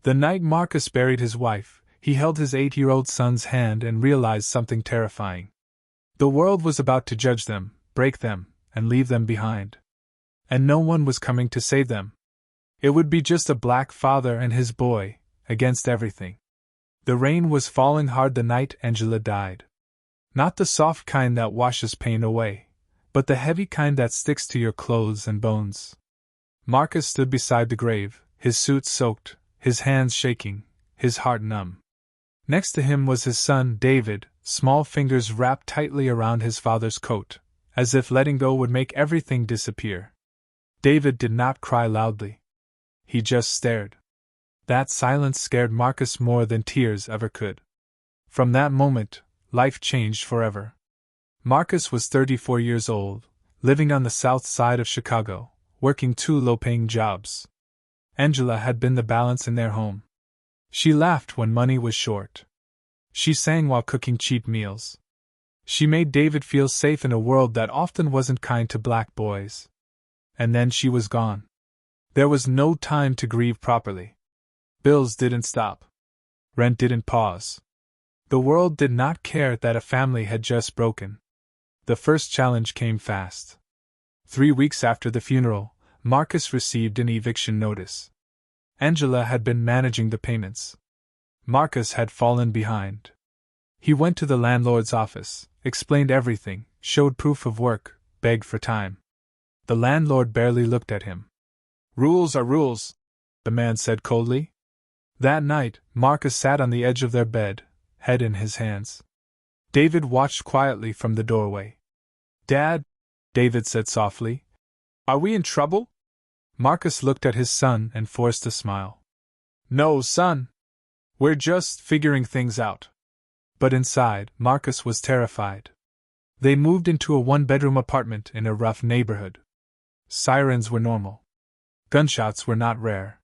The night Marcus buried his wife, he held his 8-year-old son's hand and realized something terrifying. The world was about to judge them, break them, and leave them behind. And no one was coming to save them. It would be just a black father and his boy, against everything. The rain was falling hard the night Angela died. Not the soft kind that washes pain away, but the heavy kind that sticks to your clothes and bones. Marcus stood beside the grave, his suit soaked, his hands shaking, his heart numb. Next to him was his son, David, small fingers wrapped tightly around his father's coat, as if letting go would make everything disappear. David did not cry loudly. He just stared. That silence scared Marcus more than tears ever could. From that moment, life changed forever. Marcus was 34 years old, living on the south side of Chicago, working 2 low-paying jobs. Angela had been the balance in their home. She laughed when money was short. She sang while cooking cheap meals. She made David feel safe in a world that often wasn't kind to black boys. And then she was gone. There was no time to grieve properly. Bills didn't stop. Rent didn't pause. The world did not care that a family had just broken. The first challenge came fast. 3 weeks after the funeral, Marcus received an eviction notice. Angela had been managing the payments. Marcus had fallen behind. He went to the landlord's office, explained everything, showed proof of work, begged for time. The landlord barely looked at him. "Rules are rules," the man said coldly. That night, Marcus sat on the edge of their bed, head in his hands. David watched quietly from the doorway. "Dad," David said softly, "are we in trouble?" Marcus looked at his son and forced a smile. "No, son. We're just figuring things out." But inside, Marcus was terrified. They moved into a 1-bedroom apartment in a rough neighborhood. Sirens were normal. Gunshots were not rare.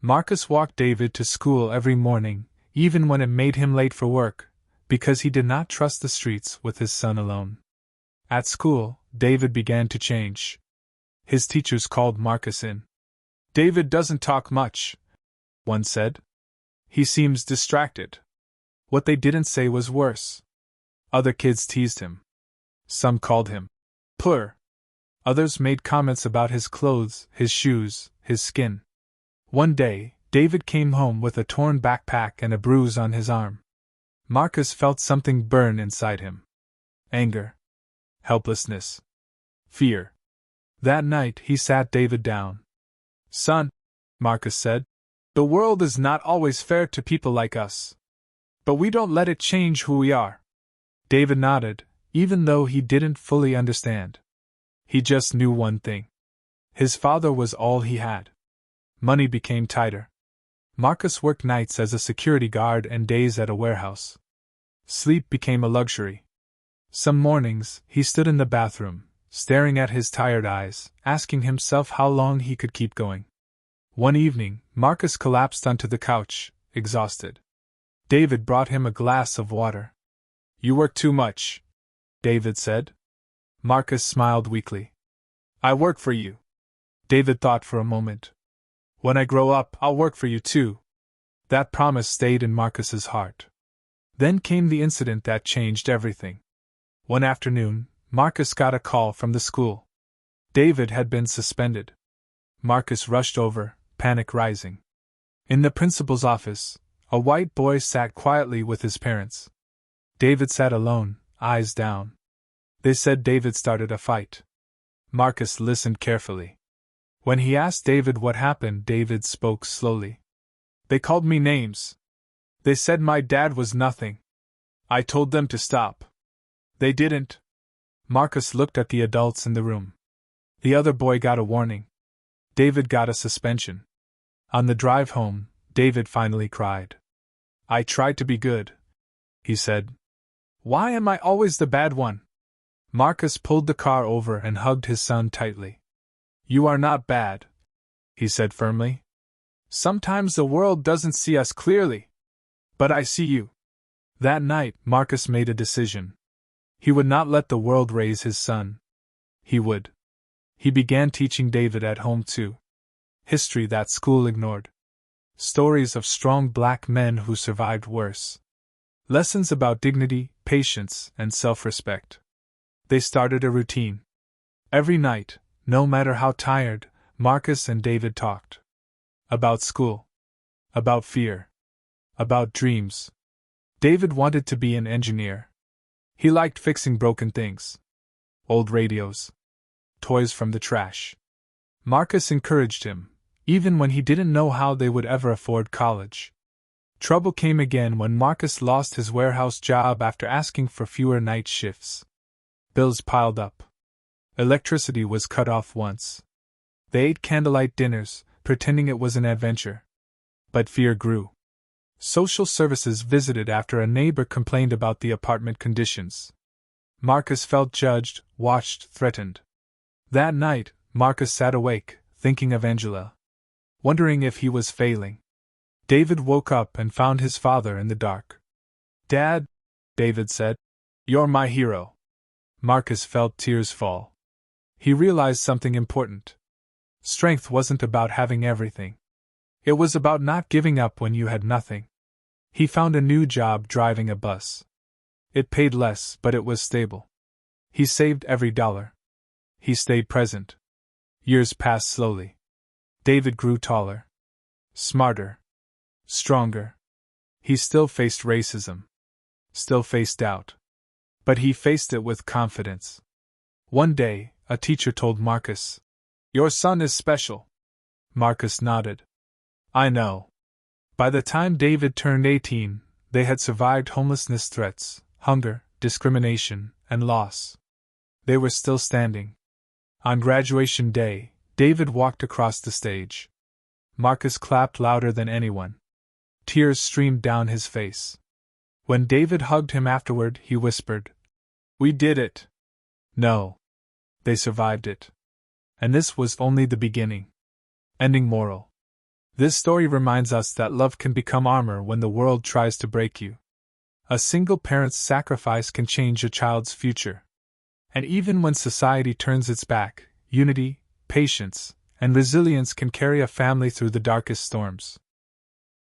Marcus walked David to school every morning, even when it made him late for work, because he did not trust the streets with his son alone. At school, David began to change. His teachers called Marcus in. "David doesn't talk much," one said. "He seems distracted." What they didn't say was worse. Other kids teased him. Some called him poor. Others made comments about his clothes, his shoes, his skin. One day, David came home with a torn backpack and a bruise on his arm. Marcus felt something burn inside him. Anger. Helplessness. Fear. That night, he sat David down. "Son," Marcus said, "the world is not always fair to people like us. But we don't let it change who we are." David nodded, even though he didn't fully understand. He just knew one thing. His father was all he had. Money became tighter. Marcus worked nights as a security guard and days at a warehouse. Sleep became a luxury. Some mornings, he stood in the bathroom, staring at his tired eyes, asking himself how long he could keep going. One evening, Marcus collapsed onto the couch, exhausted. David brought him a glass of water. "You work too much," David said. Marcus smiled weakly. "I work for you." David thought for a moment. "When I grow up, I'll work for you too." That promise stayed in Marcus's heart. Then came the incident that changed everything. One afternoon, Marcus got a call from the school. David had been suspended. Marcus rushed over, panic rising. In the principal's office, a white boy sat quietly with his parents. David sat alone, eyes down. They said David started a fight. Marcus listened carefully. When he asked David what happened, David spoke slowly. "They called me names. They said my dad was nothing. I told them to stop. They didn't." Marcus looked at the adults in the room. The other boy got a warning. David got a suspension. On the drive home, David finally cried. "I tried to be good," he said. "Why am I always the bad one?" Marcus pulled the car over and hugged his son tightly. "You are not bad," he said firmly. "Sometimes the world doesn't see us clearly. But I see you." That night, Marcus made a decision. He would not let the world raise his son. He would. He began teaching David at home too. History that school ignored. Stories of strong black men who survived worse. Lessons about dignity, patience, and self-respect. They started a routine. Every night, no matter how tired, Marcus and David talked. About school. About fear. About dreams. David wanted to be an engineer. He liked fixing broken things. Old radios. Toys from the trash. Marcus encouraged him, even when he didn't know how they would ever afford college. Trouble came again when Marcus lost his warehouse job after asking for fewer night shifts. Bills piled up. Electricity was cut off once. They ate candlelight dinners, pretending it was an adventure. But fear grew. Social services visited after a neighbor complained about the apartment conditions. Marcus felt judged, watched, threatened. That night, Marcus sat awake, thinking of Angela. Wondering if he was failing. David woke up and found his father in the dark. "Dad," David said, "you're my hero." Marcus felt tears fall. He realized something important. Strength wasn't about having everything. It was about not giving up when you had nothing. He found a new job driving a bus. It paid less, but it was stable. He saved every dollar. He stayed present. Years passed slowly. David grew taller. Smarter. Stronger. He still faced racism. Still faced doubt. But he faced it with confidence. One day, a teacher told Marcus, "Your son is special." Marcus nodded. "I know." By the time David turned 18, they had survived homelessness threats, hunger, discrimination, and loss. They were still standing. On graduation day, David walked across the stage. Marcus clapped louder than anyone. Tears streamed down his face. When David hugged him afterward, he whispered, "We did it." No. They survived it. And this was only the beginning. Ending moral. This story reminds us that love can become armor when the world tries to break you. A single parent's sacrifice can change a child's future. And even when society turns its back, unity, patience, and resilience can carry a family through the darkest storms.